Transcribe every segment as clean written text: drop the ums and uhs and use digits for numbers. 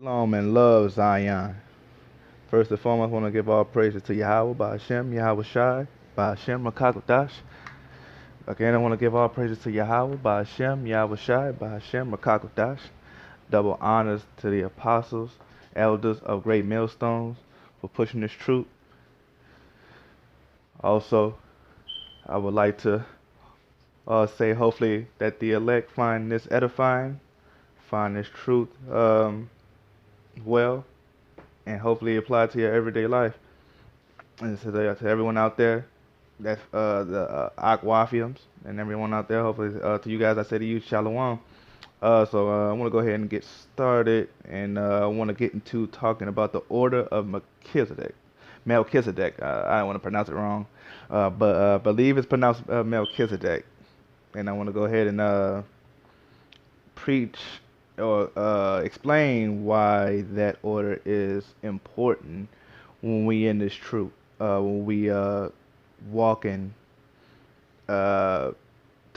Shalom and love, Zion. First and foremost, I want to give all praises to Yahweh, by Hashem, Yahweh Shai, by Hashem, Makakodash. Again, I want to give all praises to Yahweh, by Hashem, Yahweh Shai, by Hashem, Makakodash. Double honors to the apostles, elders of great millstones for pushing this truth. Also, I would like to say hopefully that the elect find this edifying, find this truth well, and hopefully apply to your everyday life. And to everyone out there, that's the Akwafiums, and everyone out there, hopefully to you guys, I say to you, Shalom. I want to go ahead and get started, and I want to get into talking about the Order of Melchizedek. Melchizedek, I don't want to pronounce it wrong, but I believe it's pronounced Melchizedek. And I want to go ahead and preach or explain why that order is important when we in this truth, when we walking to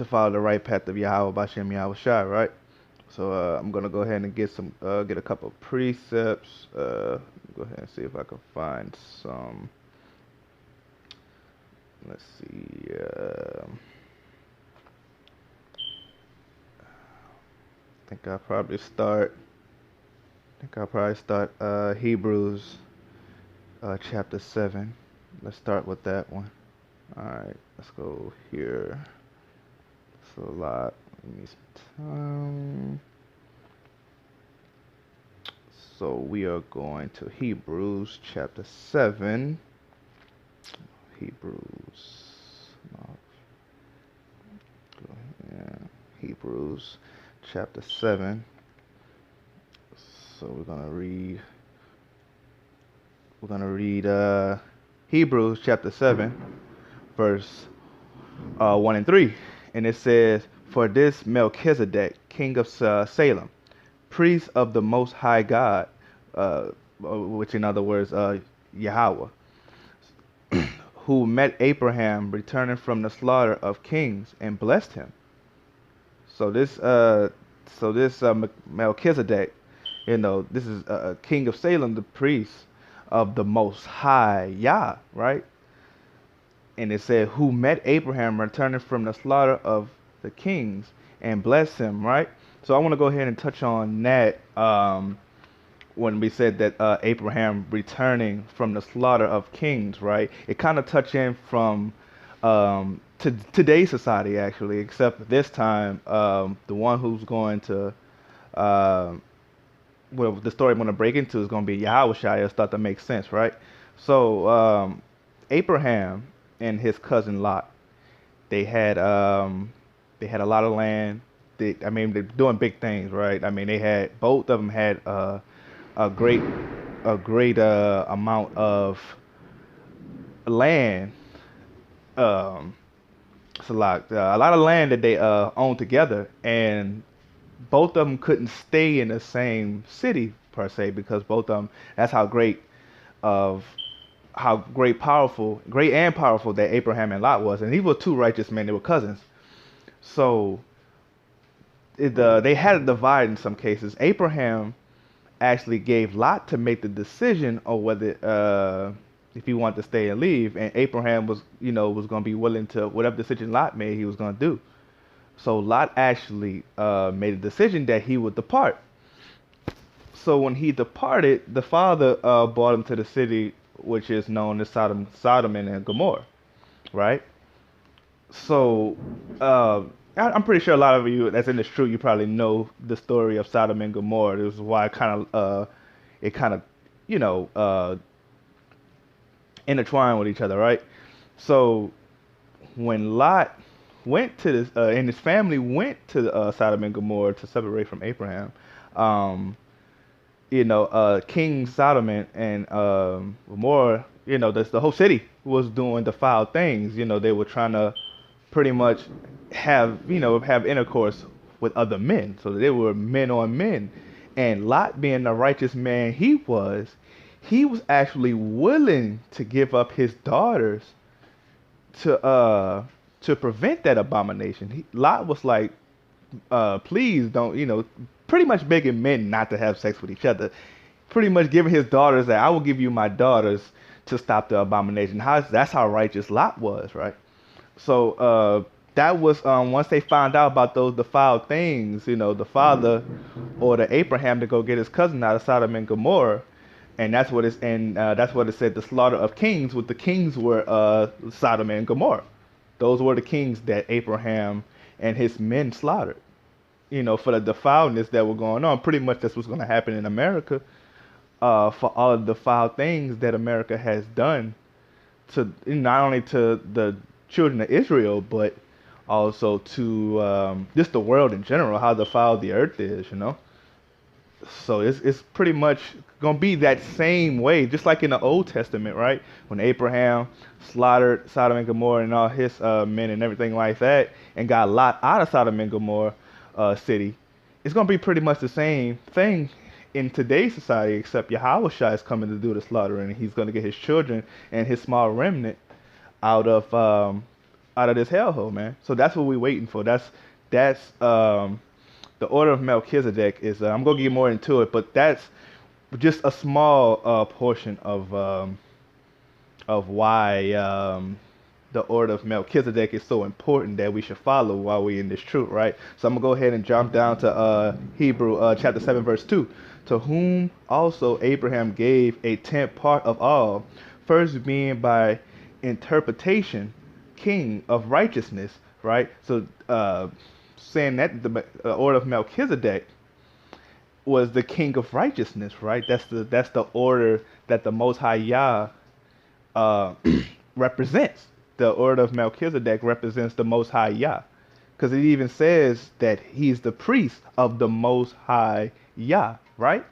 follow the right path of Yahweh Bashem Yahweh Shai, right? So I'm gonna go ahead and get a couple precepts. Go ahead and see if I can find some. Let's see. I think I'll probably start. Hebrews chapter 7. Let's start with that one. All right, let's go here. It's a lot. Give me some time. So we are going to Hebrews chapter 7. Hebrews chapter 7. So we're gonna read Hebrews chapter 7, verse 1 and 3. And it says, "For this Melchizedek, king of Salem, priest of the Most High God," which in other words, Yahweh, who met Abraham returning from the slaughter of kings and blessed him. So this Melchizedek, this is king of Salem, the priest of the Most High Yah, right? And it said, who met Abraham returning from the slaughter of the kings and blessed him, right? So I want to go ahead and touch on that when we said that Abraham returning from the slaughter of kings, right? It kind of touched in from to today's society, actually, except this time the one who's going to well, the story I'm going to break into is going to be Yahweh Shai. It'll start to make sense, right? So Abraham and his cousin Lot, they had a lot of land. They're doing big things, right? I mean, both of them had a great amount of land. It's a lot of land that they owned together, and both of them couldn't stay in the same city per se, because both of them, that's great and powerful that Abraham and Lot was. And these were two righteous men. They were cousins. So they had a divide in some cases. Abraham actually gave Lot to make the decision on whether if he wanted to stay and leave, and Abraham was going to be willing to whatever decision Lot made, he was going to do. So Lot actually made a decision that he would depart. So when he departed, the father brought him to the city, which is known as Sodom and Gomorrah, right? So I'm pretty sure a lot of you that's in this truth, you probably know the story of Sodom and Gomorrah. This is why it kind of intertwined with each other, right? So when Lot went to this, and his family went to Sodom and Gomorrah to separate from Abraham. King Sodom and Gomorrah, the whole city was doing defile things. They were trying to pretty much have intercourse with other men. So they were men on men. And Lot, being the righteous man he was actually willing to give up his daughters to prevent that abomination. Lot was like, please don't, pretty much begging men not to have sex with each other. Pretty much giving his daughters that I will give you my daughters to stop the abomination. That's how righteous Lot was, right? So that was once they found out about those defiled things, the father ordered Abraham to go get his cousin out of Sodom and Gomorrah, and that's what it said. The slaughter of kings, with the kings were Sodom and Gomorrah. Those were the kings that Abraham and his men slaughtered. For the defiledness that were going on. Pretty much that's what's going to happen in America. For all of the foul things that America has done to not only to the children of Israel, but also to just the world in general, how defiled the earth is. So it's pretty much gonna be that same way, just like in the Old Testament, right? When Abraham slaughtered Sodom and Gomorrah and all his men and everything like that, and got Lot out of Sodom and Gomorrah city, it's gonna be pretty much the same thing in today's society, except Yahushua is coming to do the slaughtering, and he's gonna get his children and his small remnant out of this hellhole, man. So that's what we're waiting for. That's the Order of Melchizedek is. I'm gonna get more into it, but that's just a small portion of why the Order of Melchizedek is so important that we should follow while we're in this truth, right? So I'm gonna go ahead and jump down to Hebrew chapter 7, verse 2. To whom also Abraham gave a tenth part of all, first being by interpretation king of righteousness, right? So saying that the Order of Melchizedek was the king of righteousness, right? That's the order that the Most High Yah uh, represents. The Order of Melchizedek represents the Most High Yah, because it even says that he's the priest of the Most High Yah, right?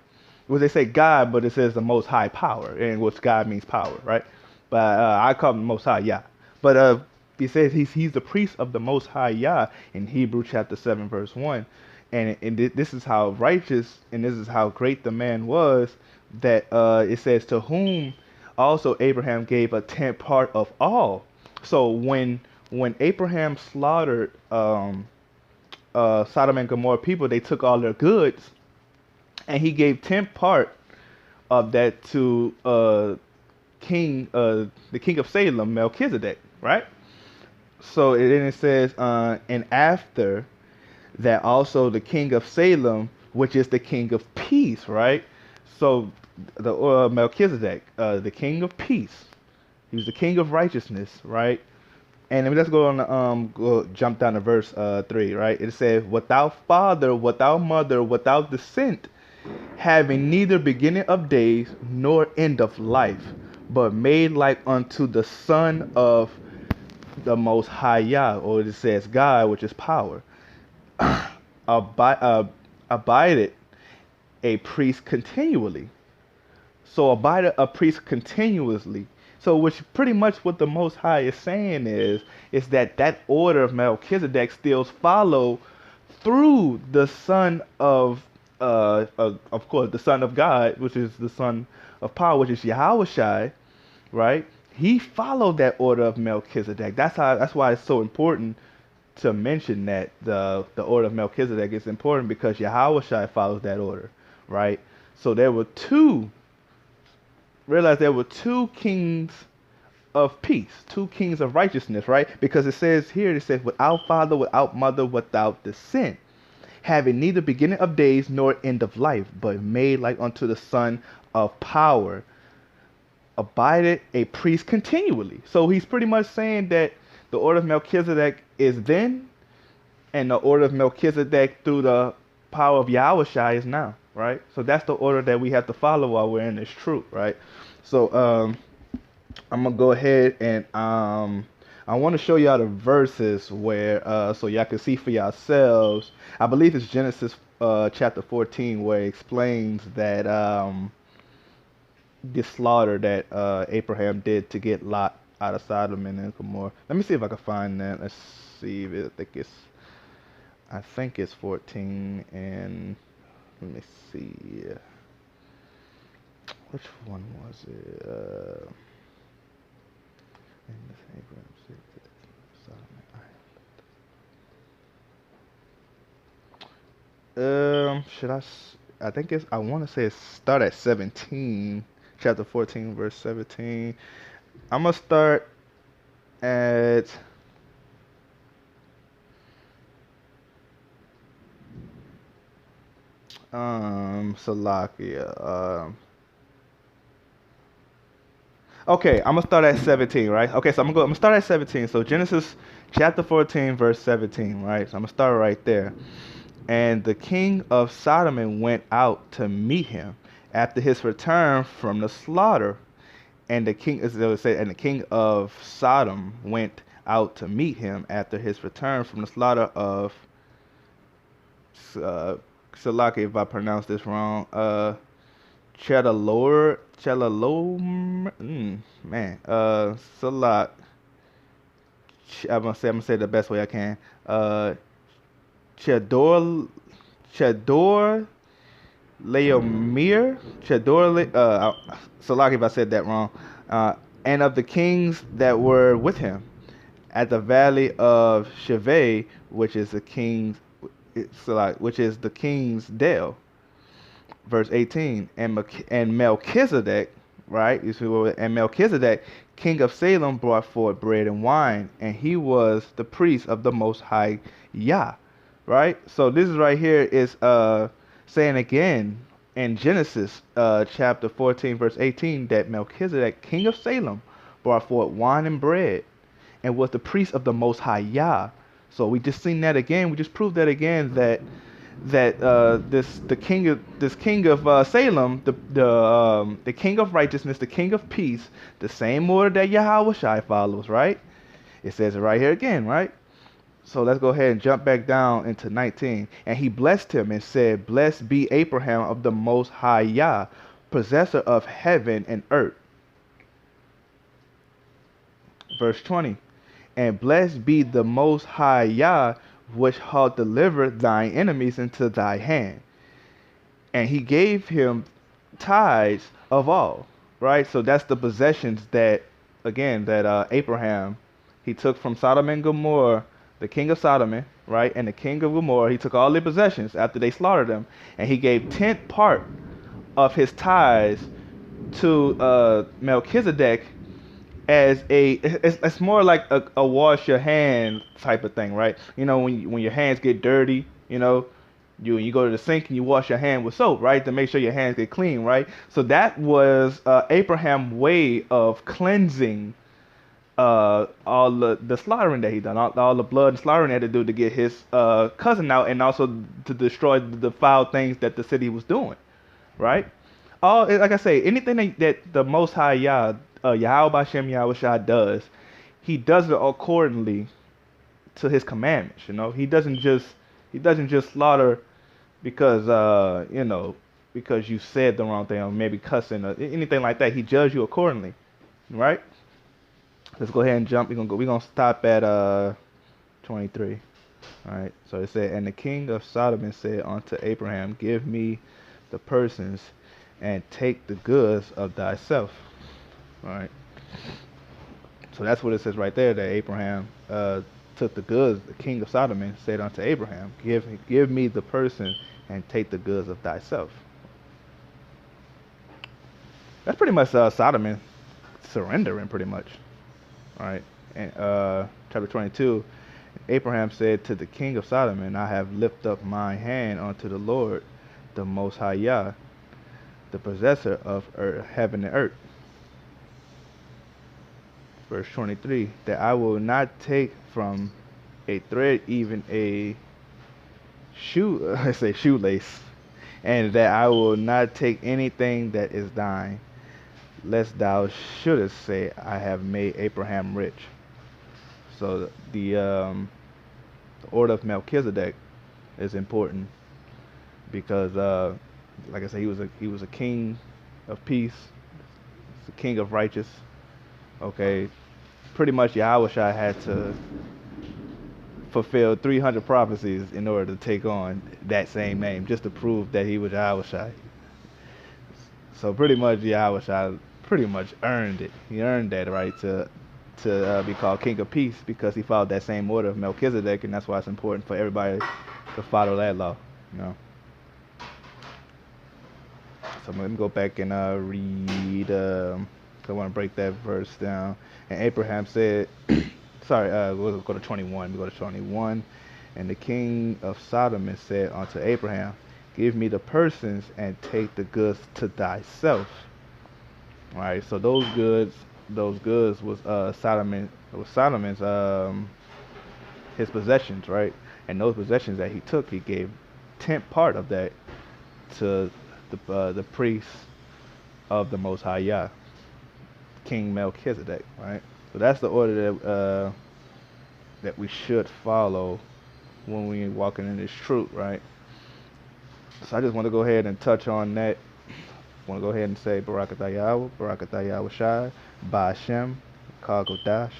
Well, they say God, but it says the Most High Power, and which God means power, right? But I call him the Most High Yah. But he says he's the priest of the Most High Yah in Hebrew chapter 7, verse 1. And this is how righteous and this is how great the man was, that it says, to whom also Abraham gave a tenth part of all. So when Abraham slaughtered Sodom and Gomorrah people, they took all their goods, and he gave tenth part of that to the king of Salem, Melchizedek, right? So then it says, and after that also the king of Salem, which is the king of peace, right? So the Melchizedek, the king of peace, he was the king of righteousness, right? And then let's go on, jump down to verse 3, right? It says, without father, without mother, without descent, having neither beginning of days nor end of life, but made like unto the Son of the Most High Yah, or it says God, which is power, abided a priest continually. So abided a priest continuously. So which pretty much what the Most High is saying is that order of Melchizedek still follow through the Son of course, the Son of God, which is the Son of Power, which is Yahushua, right? He followed that order of Melchizedek. That's why it's so important to mention that the order of Melchizedek is important, because Yahushua follows that order, right? So realize there were two kings of peace, two kings of righteousness, right? Because it says here, it says, without father, without mother, without descent, having neither beginning of days nor end of life, but made like unto the Son of Power, abided a priest continually. So he's pretty much saying that the order of Melchizedek is then, and the order of Melchizedek through the power of Yahushua is now, right? So that's the order that we have to follow while we're in this truth, right? So I'm gonna go ahead and I want to show y'all the verses where so y'all can see for yourselves. I believe it's Genesis chapter 14, where it explains that the slaughter that Abraham did to get Lot out of Sodom and Gomorrah. Let me see if I can find that. Let's see. I think it's 14, and let me see. Which one was it? Should I think it's. I want to say it start at 17, chapter 14, verse 17. I'm gonna start at Salakia. Okay, I'm gonna start at 17, right? Okay, so I'm gonna start at 17. So Genesis chapter 14, verse 17, right? So I'm gonna start right there. And the king of Sodom went out to meet him after his return from the slaughter. And the king, as it would say, and the king of Sodom went out to meet him after his return from the slaughter of uh, Salaki, if I pronounce this wrong, man, Salak. I'm gonna say it the best way I can. Chador, Chador Leomir, Salaki, if I said that wrong. And of the kings that were with him at the valley of Sheveh, which is the king's, which is the king's dale. Verse 18, and Melchizedek, right? You see and Melchizedek, king of Salem, brought forth bread and wine, and he was the priest of the Most High Yah, right? So this is right here is saying again in Genesis chapter 14, verse 18, that Melchizedek, king of Salem, brought forth wine and bread, and was the priest of the Most High Yah. So we just seen that again. We just proved that again that this king of Salem, the king of righteousness, the king of peace, the same order that Yahweh Shai follows, right? It says it right here again, right? So let's go ahead and jump back down into 19. And he blessed him and said, "Blessed be Abraham of the Most High Yah, possessor of heaven and earth." Verse 20. And blessed be the Most High Yah, which hath delivered thine enemies into thy hand. And he gave him tithes of all, right? So that's the possessions that, again, that Abraham, he took from Sodom and Gomorrah, the king of Sodom, right? And the king of Gomorrah, he took all their possessions after they slaughtered them, and he gave 10th part of his tithes to Melchizedek as it's more like a wash your hand type of thing, right? You know, when your hands get dirty, you go to the sink and you wash your hand with soap, right, to make sure your hands get clean, right? So that was Abraham's way of cleansing all the slaughtering that he done, all the blood and slaughtering he had to do to get his cousin out, and also to destroy the foul things that the city was doing, right? All like I say, anything that the Most High Yah, Yahweh Bashem Yahweh Shai does, he does it accordingly to his commandments. He doesn't just slaughter because because you said the wrong thing or maybe cussing or anything like that. He judged you accordingly, right? Let's go ahead and jump. We're gonna stop at 23. All right. So it said, and the king of Sodom said unto Abraham, give me the persons and take the goods of thyself. All right. So that's what it says right there, that Abraham took the goods. The king of Sodom said unto Abraham, give me the person and take the goods of thyself. That's pretty much Sodom surrendering, pretty much. All right. And chapter 22, Abraham said to the king of Sodom, and I have lifted up my hand unto the Lord, the Most High Yah, the possessor of earth, heaven and earth. Verse 23, that I will not take from a thread even a shoelace, and that I will not take anything that is thine, lest thou shouldest say, I have made Abraham rich. So the order of Melchizedek is important because, like I said, he was a king of peace, the king of righteous. Okay, pretty much Yahweh Shai had to fulfill 300 prophecies in order to take on that same name, just to prove that he was Yahweh Shai. So pretty much Yahweh Shai pretty much earned it. He earned that right to be called King of Peace because he followed that same order of Melchizedek, and that's why it's important for everybody to follow that law. So let me go back and read. I want to break that verse down. And Abraham said, sorry, we'll go to 21. We go to 21. And the king of Sodom said unto Abraham, give me the persons and take the goods to thyself. All right. So those goods was Solomon's his possessions, right? And those possessions that he took, he gave 10th part of that to the priest of the Most High Yah, King Melchizedek, right? So that's the order that we should follow when we walking in this truth, right? So I just want to go ahead and touch on that. I want to go ahead and say Barakatah Yahweh, Barakatah Yahweh Shai, Ba'ashem, Kagodash.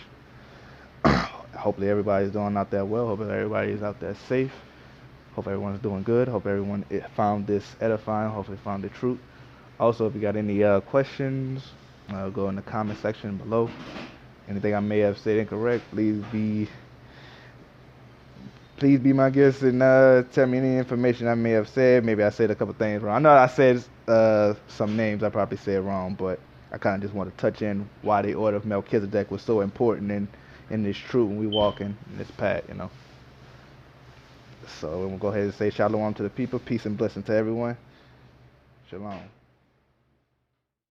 Hopefully everybody's doing out there well. Hopefully everybody's out there safe. Hope everyone's doing good. Hope everyone found this edifying. Hopefully found the truth. Also, if you got any questions, go in the comment section below. Anything I may have said incorrect, please be my guest and tell me any information I may have said. Maybe I said a couple things wrong. I know I said some names I probably said wrong, but I kind of just want to touch in why the Order of Melchizedek was so important in this truth when we walk in this path, you know. So we'll go ahead and say shalom to the people. Peace and blessing to everyone. Shalom.